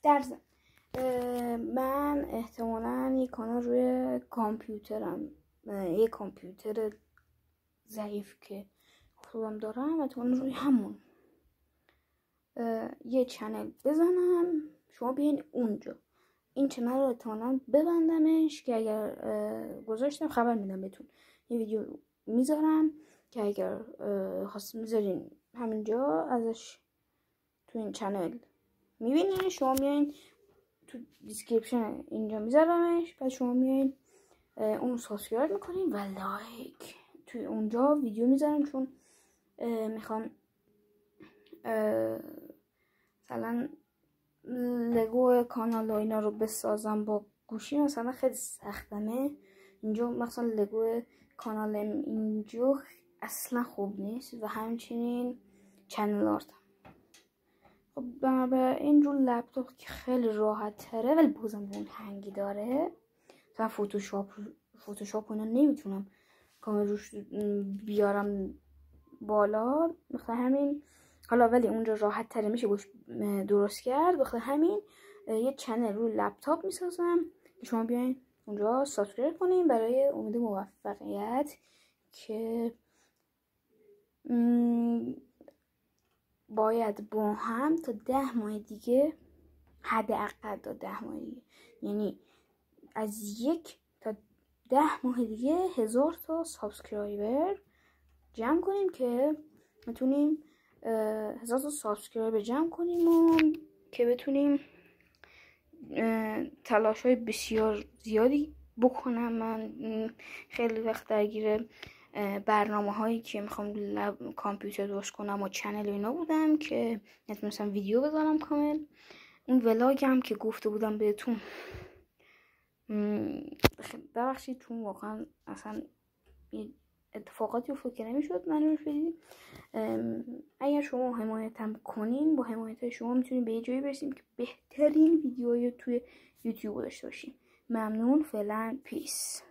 در ضمن من احتمالاً یک کانال روی کامپیوترم، یک کامپیوتر ضعیف که خودم دارم، احتمالاً روی همون یه چنل بزنم، شما بیاین اونجا این چنل رو احتمالاً ببندمش که اگر گذاشتم خبر میدم بهتون. یه ویدیو میذارم که اگر خواستین میذارین همینجا ازش تو این چنل میبینین. شما میایین تو دیسکریپشن اینجا میذارمش، بعد شما میایین اون سابسکرایب میکنین و لایک. توی اونجا ویدیو میذارم چون میخوام مثلا لگو کانال و اینا رو بسازم با گوشی، مثلا خیلی سختمه. اینجا مثلا لگو کانالم اینجا اصلا خوب نیست و همچنین چنل آرتم. خب بنابراین رو لپتاپ که خیلی راحت تره ولی بازم اون هنگی داره. مثلا فوتوشاپ اینا نمیتونم کامل روش بیارم بالا، مثلا همین حالا ولی اونجا راحت تره میشه درست کرد. بخاطر همین یه چنل رو لپتاپ میسازم که شما بیاین اونجا سابسکرایب کنین برای امید موفقیت که باید با هم تا 10 ماه دیگه، حداقل تا 10 ماه دیگه، یعنی از 1 تا 10 ماه دیگه 1000 تا سابسکرایبر جمع کنیم که بتونیم 1000 تا سابسکرایبر جمع کنیم و که بتونیم تلاش های بسیار زیادی بکنم. من خیلی وقت درگیر برنامه هایی که میخوام کامپیوتر درست کنم و چنل اینا بودم که نتونستم ویدیو بذارم کامل. اون ولاگ هم که گفته بودم بهتون، ببخشید چون واقعا اصلا اتفاقاتی افتاد که نمیشد من روش بدید. اگر شما حمایتم کنین، با حمایت شما میتونیم به یه جایی برسیم که بهترین ویدیوهای توی یوتیوب داشته باشیم. ممنون، فعلا پیس.